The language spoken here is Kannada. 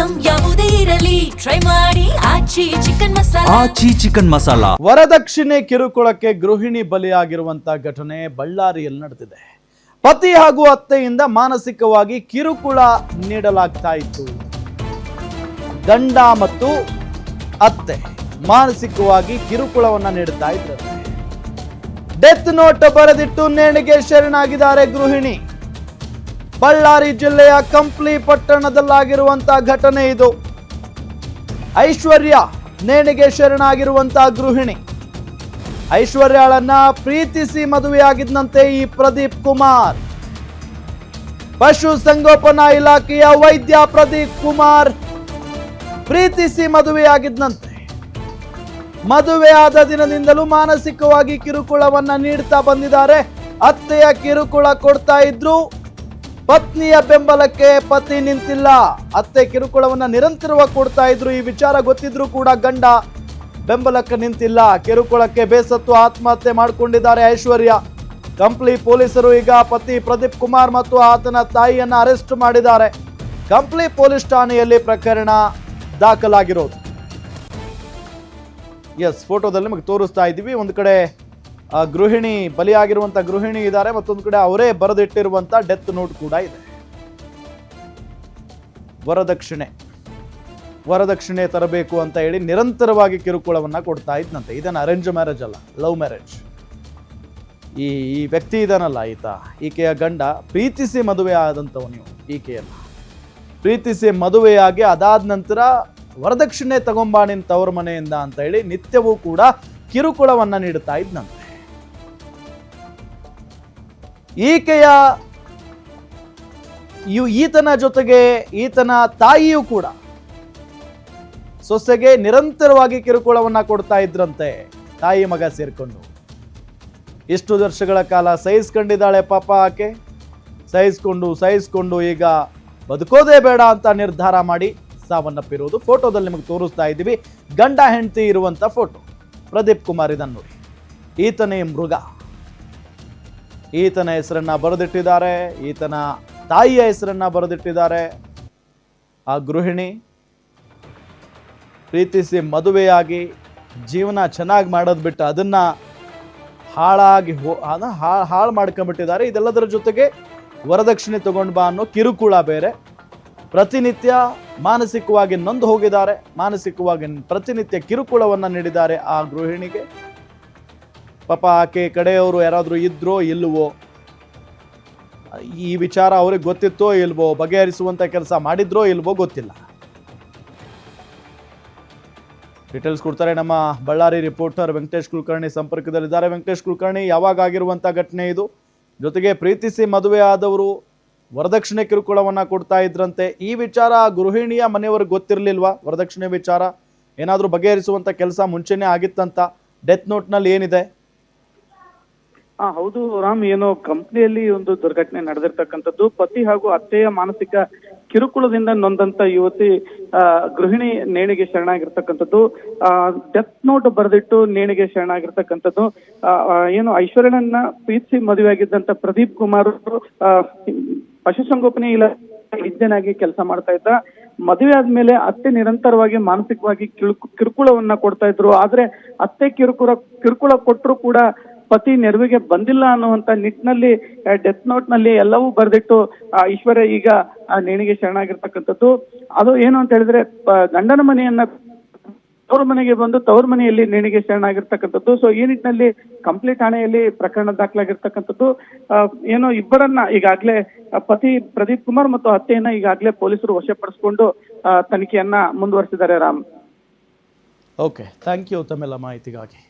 ಐಟಂ ಯಾವುದೇ ಇರಲಿ ಟ್ರೈ ಮಾಡಿ ಆಚಿ ಚಿಕನ್ ಮಸಾಲಾ. ವರದಕ್ಷಿಣೆ ಕಿರುಕುಳಕ್ಕೆ ಗೃಹಿಣಿ ಬಲಿಯಾಗಿರುವಂತ ಘಟನೆ ಬಳ್ಳಾರಿಯಲ್ಲಿ ನಡೆದಿದೆ. ಪತಿ ಹಾಗೂ ಅತ್ತೆಯಿಂದ ಮಾನಸಿಕವಾಗಿ ಕಿರುಕುಳ ನೀಡಲಾಗ್ತಾ ಇತ್ತು. ಗಂಡ ಮತ್ತು ಅತ್ತೆ ಮಾನಸಿಕವಾಗಿ ಕಿರುಕುಳವನ್ನ ನೀಡುತ್ತಾ ಇದ್ದಾರೆ. ಡೆತ್ ನೋಟ್ ಬರೆದಿಟ್ಟು ನೇಣಿಗೆ ಶರಣಾಗಿದ್ದಾರೆ ಗೃಹಿಣಿ. ಬಳ್ಳಾರಿ ಜಿಲ್ಲೆಯ ಕಂಪ್ಲಿ ಪಟ್ಟಣದಲ್ಲಾಗಿರುವಂತಹ ಘಟನೆ ಇದು. ಐಶ್ವರ್ಯ ನೇಣಿಗೆ ಶರಣಾಗಿರುವಂತಹ ಗೃಹಿಣಿ. ಐಶ್ವರ್ಯಾಳನ್ನ ಪ್ರೀತಿಸಿ ಮದುವೆಯಾಗಿದ್ದಂತೆ ಈ ಪ್ರದೀಪ್ ಕುಮಾರ್. ಪಶು ಸಂಗೋಪನಾ ಇಲಾಖೆಯ ವೈದ್ಯ ಪ್ರದೀಪ್ ಕುಮಾರ್ ಪ್ರೀತಿಸಿ ಮದುವೆಯಾಗಿದ್ದಂತೆ. ಮದುವೆಯಾದ ದಿನದಿಂದಲೂ ಮಾನಸಿಕವಾಗಿ ಕಿರುಕುಳವನ್ನ ನೀಡ್ತಾ ಬಂದಿದ್ದಾರೆ. ಅತ್ತೆಯ ಕಿರುಕುಳ ಕೊಡ್ತಾ ಇದ್ರು. ಪತ್ನಿಯ ಬೆಂಬಲಕ್ಕೆ ಪತಿ ನಿಂತಿಲ್ಲ. ಅತ್ತೆ ಕಿರುಕುಳವನ್ನ ನಿರಂತರವಾಗಿ ಕೊಡ್ತಾ ಇದ್ರು. ಈ ವಿಚಾರ ಗೊತ್ತಿದ್ರು ಕೂಡ ಗಂಡ ಬೆಂಬಲಕ್ಕೆ ನಿಂತಿಲ್ಲ. ಕಿರುಕುಳಕ್ಕೆ ಬೇಸತ್ತು ಆತ್ಮಹತ್ಯೆ ಮಾಡಿಕೊಂಡಿದ್ದಾರೆ ಐಶ್ವರ್ಯ. ಕಂಪ್ಲಿ ಪೊಲೀಸರು ಈಗ ಪತಿ ಪ್ರದೀಪ್ ಕುಮಾರ್ ಮತ್ತು ಆತನ ತಾಯಿಯನ್ನ ಅರೆಸ್ಟ್ ಮಾಡಿದ್ದಾರೆ. ಕಂಪ್ಲಿ ಪೊಲೀಸ್ ಠಾಣೆಯಲ್ಲಿ ಪ್ರಕರಣ ದಾಖಲಾಗಿರೋದು. ಎಸ್, ಫೋಟೋದಲ್ಲಿ ನಿಮಗೆ ತೋರಿಸ್ತಾ ಇದ್ದೀವಿ. ಒಂದು ಕಡೆ ಗೃಹಿಣಿ ಬಲಿಯಾಗಿರುವಂಥ ಗೃಹಿಣಿ ಇದ್ದಾರೆ, ಮತ್ತೊಂದು ಕಡೆ ಅವರೇ ಬರೆದಿಟ್ಟಿರುವಂಥ ಡೆತ್ ನೋಟ್ ಕೂಡ ಇದೆ. ವರದಕ್ಷಿಣೆ ತರಬೇಕು ಅಂತ ಹೇಳಿ ನಿರಂತರವಾಗಿ ಕಿರುಕುಳವನ್ನ ಕೊಡ್ತಾ ಇದ್ದಂತೆ. ಇದನ್ನ ಅರೇಂಜ್ ಮ್ಯಾರೇಜ್ ಅಲ್ಲ, ಲವ್ ಮ್ಯಾರೇಜ್. ಈ ವ್ಯಕ್ತಿ ಇದನ್ನಲ್ಲ, ಈಕೆಯ ಗಂಡ ಪ್ರೀತಿಸಿ ಮದುವೆ ಆದಂಥವನು. ಈಕೆಯಲ್ಲ ಪ್ರೀತಿಸಿ ಮದುವೆಯಾಗಿ ಅದಾದ ನಂತರ ವರದಕ್ಷಿಣೆ ತಗೊಂಬಾ ನಿನ್ ತವರ ಮನೆಯಿಂದ ಅಂತ ಹೇಳಿ ನಿತ್ಯವೂ ಕೂಡ ಕಿರುಕುಳವನ್ನ ನೀಡುತ್ತಾ ಇದ್ದಂತೆ. ಈತನ ಜೊತೆಗೆ ಈತನ ತಾಯಿಯೂ ಕೂಡ ಸೊಸೆಗೆ ನಿರಂತರವಾಗಿ ಕಿರುಕುಳವನ್ನ ಕೊಡ್ತಾ ಇದ್ರಂತೆ. ತಾಯಿ ಮಗ ಸೇರ್ಕೊಂಡು ಇಷ್ಟು ವರ್ಷಗಳ ಕಾಲ ಸಹಿಸ್ಕೊಂಡಿದ್ದಾಳೆ ಪಾಪ ಆಕೆ. ಸಹಿಸ್ಕೊಂಡು ಈಗ ಬದುಕೋದೇ ಬೇಡ ಅಂತ ನಿರ್ಧಾರ ಮಾಡಿ ಸಾವನ್ನಪ್ಪಿರುವುದು. ಫೋಟೋದಲ್ಲಿ ನಿಮಗೆ ತೋರಿಸ್ತಾ ಇದ್ದೀವಿ. ಗಂಡ ಹೆಂಡತಿ ಇರುವಂತ ಫೋಟೋ. ಪ್ರದೀಪ್ ಕುಮಾರ್ ಇದನ್ನು ನೋಡಿ. ಈತನೇ ಮೃಗ. ಈತನ ಹೆಸರನ್ನ ಬರೆದಿಟ್ಟಿದ್ದಾರೆ. ಈತನ ತಾಯಿಯ ಹೆಸರನ್ನ ಬರೆದಿಟ್ಟಿದ್ದಾರೆ. ಆ ಗೃಹಿಣಿ ಪ್ರೀತಿಸಿ ಮದುವೆಯಾಗಿ ಜೀವನ ಚೆನ್ನಾಗಿ ಮಾಡೋದು ಬಿಟ್ಟು ಅದನ್ನ ಹಾಳು ಮಾಡ್ಕೊಂಡ್ಬಿಟ್ಟಿದ್ದಾರೆ. ಇದೆಲ್ಲದರ ಜೊತೆಗೆ ವರದಕ್ಷಿಣೆ ತಗೊಂಡು ಬಾ ಅನ್ನೋ ಕಿರುಕುಳ ಬೇರೆ. ಪ್ರತಿನಿತ್ಯ ಮಾನಸಿಕವಾಗಿ ನೊಂದು ಹೋಗಿದ್ದಾರೆ. ಮಾನಸಿಕವಾಗಿ ಪ್ರತಿನಿತ್ಯ ಕಿರುಕುಳವನ್ನ ನೀಡಿದ್ದಾರೆ ಆ ಗೃಹಿಣಿಗೆ. ಪಾಪ ಆಕೆ ಕಡೆಯವರು ಯಾರಾದರೂ ಇದ್ರೋ ಇಲ್ವೋ, ಈ ವಿಚಾರ ಅವ್ರಿಗೆ ಗೊತ್ತಿತ್ತೋ ಇಲ್ವೋ, ಬಗೆಹರಿಸುವಂತ ಕೆಲಸ ಮಾಡಿದ್ರೋ ಇಲ್ವೋ ಗೊತ್ತಿಲ್ಲ. ಡೀಟೇಲ್ಸ್ ಕೊಡ್ತಾರೆ ನಮ್ಮ ಬಳ್ಳಾರಿ ರಿಪೋರ್ಟರ್ ವೆಂಕಟೇಶ್ ಕುಲಕರ್ಣಿ ಸಂಪರ್ಕದಲ್ಲಿದ್ದಾರೆ. ವೆಂಕಟೇಶ್ ಕುಲಕರ್ಣಿ, ಯಾವಾಗ ಆಗಿರುವಂತ ಘಟನೆ ಇದು? ಜೊತೆಗೆ ಪ್ರೀತಿಸಿ ಮದುವೆ ಆದವರು ವರದಕ್ಷಿಣೆ ಕಿರುಕುಳವನ್ನ ಕೊಡ್ತಾ ಇದ್ರಂತೆ. ಈ ವಿಚಾರ ಗೃಹಿಣಿಯ ಮನೆಯವ್ರಿಗೆ ಗೊತ್ತಿರಲಿಲ್ವಾ? ವರದಕ್ಷಿಣೆ ವಿಚಾರ ಏನಾದರೂ ಬಗೆಹರಿಸುವಂತ ಕೆಲಸ ಮುಂಚೆನೇ ಆಗಿತ್ತಂತ ಡೆತ್ ನೋಟ್ ನಲ್ಲಿ ಏನಿದೆ? ಹೌದು ರಾಮ್, ಏನೋ ಕಂಪ್ನಿಯಲ್ಲಿ ಒಂದು ದುರ್ಘಟನೆ ನಡೆದಿರ್ತಕ್ಕಂಥದ್ದು. ಪತಿ ಹಾಗೂ ಅತ್ತೆಯ ಮಾನಸಿಕ ಕಿರುಕುಳದಿಂದ ನೊಂದಂತ ಯುವತಿ ಗೃಹಿಣಿ ನೇಣಿಗೆ ಶರಣಾಗಿರ್ತಕ್ಕಂಥದ್ದು. Death note ಬರೆದಿಟ್ಟು ನೇಣಿಗೆ ಶರಣಾಗಿರ್ತಕ್ಕಂಥದ್ದು. ಏನು ಐಶ್ವರ್ಯನನ್ನ ಪ್ರೀತಿಸಿ ಮದುವೆಯಾಗಿದ್ದಂತ ಪ್ರದೀಪ್ ಕುಮಾರ್ ಪಶುಸಂಗೋಪನೆ ಇಲಾಖೆ ವೈದ್ಯನಾಗಿ ಕೆಲಸ ಮಾಡ್ತಾ ಇದ್ದ. ಮದುವೆ ಆದ್ಮೇಲೆ ಅತ್ತೆ ನಿರಂತರವಾಗಿ ಮಾನಸಿಕವಾಗಿ ಕಿರುಕುಳವನ್ನ ಕೊಡ್ತಾ ಇದ್ರು. ಆದ್ರೆ ಅತ್ತೆ ಕಿರುಕುಳ ಕೊಟ್ಟರು ಕೂಡ ಪತಿ ನೆರವಿಗೆ ಬಂದಿಲ್ಲ ಅನ್ನುವಂತ ನಿಟ್ಟಿನಲ್ಲಿ ಡೆತ್ ನೋಟ್ ನಲ್ಲಿ ಎಲ್ಲವೂ ಬರೆದಿಟ್ಟು ಐಶ್ವರ್ಯ ಈಗ ನೇಣಿಗೆ ಶರಣಾಗಿರ್ತಕ್ಕಂಥದ್ದು. ಅದು ಏನು ಅಂತ ಹೇಳಿದ್ರೆ, ಗಂಡನ ಮನೆಯನ್ನ ತವ್ರ ಮನೆಗೆ ಬಂದು ತವ್ರ ಮನೆಯಲ್ಲಿ ನೇಣಿಗೆ ಶರಣಾಗಿರ್ತಕ್ಕಂಥದ್ದು. ಸೊ ಈ ನಿಟ್ಟಿನಲ್ಲಿ ಕಂಪ್ಲಿ ಠಾಣೆಯಲ್ಲಿ ಪ್ರಕರಣ ದಾಖಲಾಗಿರ್ತಕ್ಕಂಥದ್ದು. ಏನೋ ಇಬ್ಬರನ್ನ ಈಗಾಗಲೇ ಪತಿ ಪ್ರದೀಪ್ ಕುಮಾರ್ ಮತ್ತು ಅತ್ತೆಯನ್ನ ಈಗಾಗಲೇ ಪೊಲೀಸರು ವಶಪಡಿಸಿಕೊಂಡು ತನಿಖೆಯನ್ನ ಮುಂದುವರಿಸಿದ್ದಾರೆ ರಾಮ್. ಓಕೆ, ಥ್ಯಾಂಕ್ ಯು ತಮ್ಮೆಲ್ಲ ಮಾಹಿತಿಗಾಗಿ.